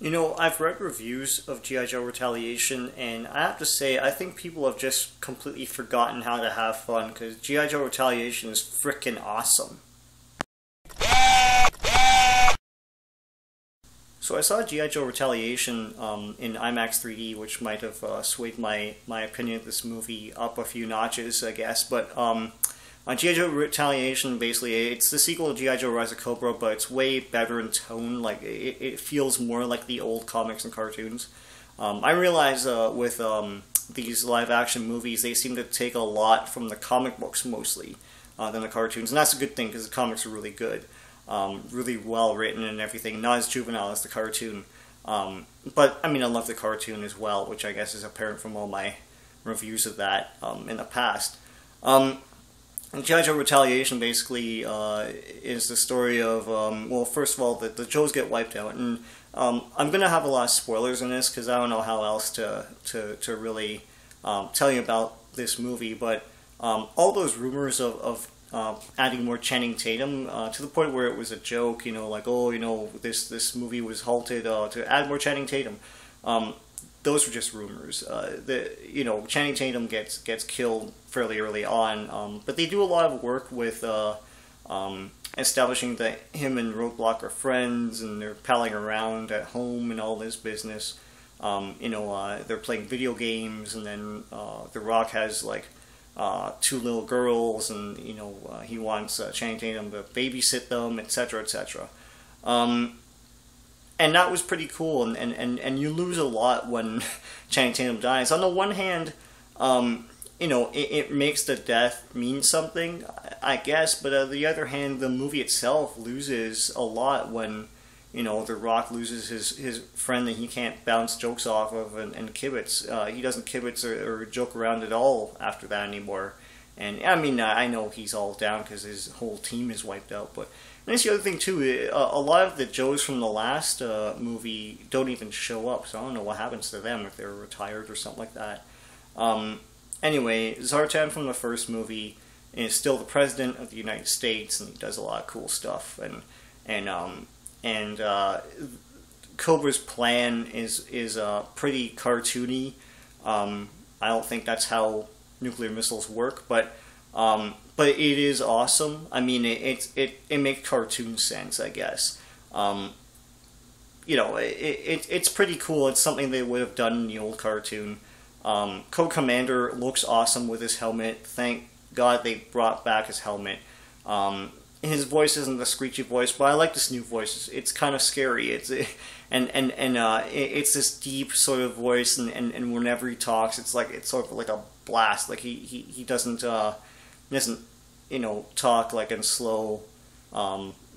You know, I've read reviews of G.I. Joe Retaliation, and I have to say, I think people have just completely forgotten how to have fun, because G.I. Joe Retaliation is frickin' awesome. So I saw G.I. Joe Retaliation in IMAX 3D, which might have swayed my opinion of this movie up a few notches, I guess, but G.I. Joe Retaliation, basically, it's the sequel to G.I. Joe Rise of Cobra, but it's way better in tone. Like, it feels more like the old comics and cartoons. I realize with these live-action movies, they seem to take a lot from the comic books, mostly, than the cartoons. And that's a good thing, because the comics are really good. Really well-written and everything. Not as juvenile as the cartoon. But, I mean, I love the cartoon as well, which I guess is apparent from all my reviews of that in the past. G.I. Joe Retaliation basically is the story of, well, first of all, the Joes get wiped out, and I'm going to have a lot of spoilers in this, because I don't know how else to really tell you about this movie, but all those rumors of adding more Channing Tatum, to the point where it was a joke, you know, like, oh, you know, this movie was halted to add more Channing Tatum. Those were just rumors. You know, Channing Tatum gets killed fairly early on, but they do a lot of work with establishing that him and Roadblock are friends, and they're palling around at home and all this business. You know, they're playing video games, and then The Rock has like two little girls, and you know he wants Channing Tatum to babysit them, etc., etc. And that was pretty cool, and you lose a lot when Channing Tatum dies. On the one hand, you know, it makes the death mean something, I guess, but on the other hand, the movie itself loses a lot when, you know, The Rock loses his friend that he can't bounce jokes off of and kibitz. He doesn't kibitz or joke around at all after that anymore. And, I mean, I know he's all down because his whole team is wiped out, but... And that's the other thing, too. A lot of the Joes from the last movie don't even show up, so I don't know what happens to them, if they're retired or something like that. Anyway, Zartan from the first movie is still the president of the United States, and he does a lot of cool stuff. And Cobra's plan is pretty cartoony. I don't think that's how nuclear missiles work, but it is awesome. I mean, it makes cartoon sense, I guess. You know, it's pretty cool. It's something they would have done in the old cartoon. Code Commander looks awesome with his helmet. Thank God they brought back his helmet. His voice isn't the screechy voice, but I like this new voice. It's kind of scary. It's this deep sort of voice, and whenever he talks, it's sort of like a blast. Like he doesn't you know, talk like in slow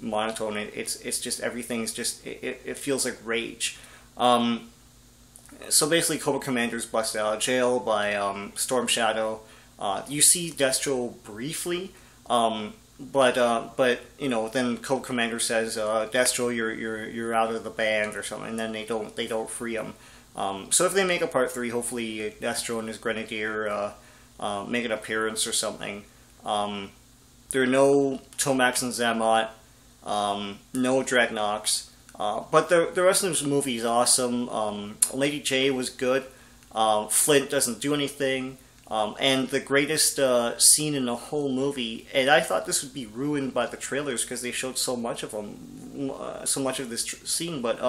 monotone. It's just everything's just it feels like rage. So basically, Cobra Commander's busted out of jail by Storm Shadow. You see Destro briefly, but you know, then Cobra Commander says, "Destro, you're out of the band" or something, and then they don't free him. So if they make a part 3, hopefully Destro and his Grenadier make an appearance or something. There are no Tomax and Zammot, no Dreadnoks, but the rest of this movie is awesome. Lady J was good. Flint doesn't do anything. And the greatest scene in the whole movie, and I thought this would be ruined by the trailers because they showed so much of them, so much of this scene, but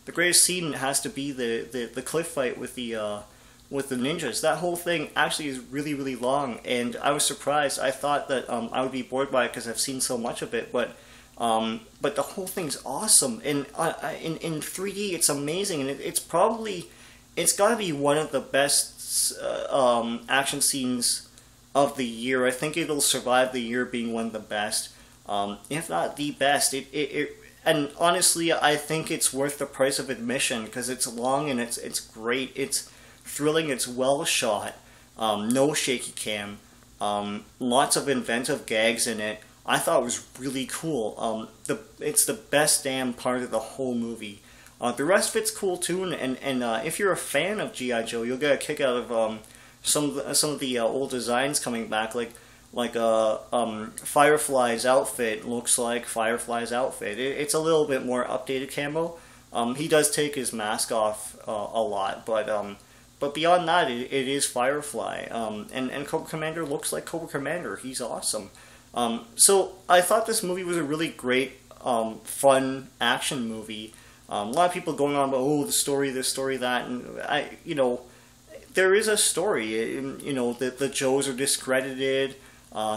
the greatest scene has to be the cliff fight with the ninjas. That whole thing actually is really, really long, and I was surprised. I thought that I would be bored by it because I've seen so much of it, but the whole thing's awesome, and in 3D it's amazing, and it's got to be one of the best action scenes of the year. I think it'll survive the year being one of the best, if not the best. And honestly, I think it's worth the price of admission because it's long and it's great. It's thrilling. It's well shot. No shaky cam. Lots of inventive gags in it. I thought it was really cool. It's the best damn part of the whole movie. The rest of it's cool too, and if you're a fan of G.I. Joe, you'll get a kick out of some of the old designs coming back, like Firefly's outfit looks like Firefly's outfit. It's a little bit more updated camo, He does take his mask off a lot, but beyond that, it is Firefly. And Cobra Commander looks like Cobra Commander. He's awesome. So I thought this movie was a really great, fun action movie. A lot of people going on about, oh, the story, this story, that, and there is a story. The Joes are discredited.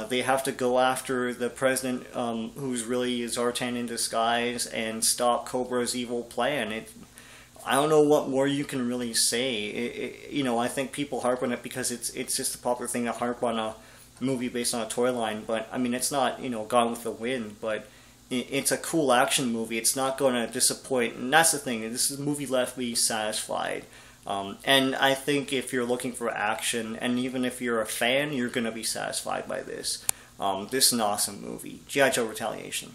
They have to go after the president, who's really Zartan in disguise, and stop Cobra's evil plan. I don't know what more you can really say. I think people harp on it because it's just a popular thing to harp on a movie based on a toy line. But I mean, it's not Gone with the Wind, but it's a cool action movie. It's not going to disappoint, and that's the thing. This movie left me satisfied. And I think if you're looking for action, and even if you're a fan, you're going to be satisfied by this. This is an awesome movie. G.I. Joe Retaliation.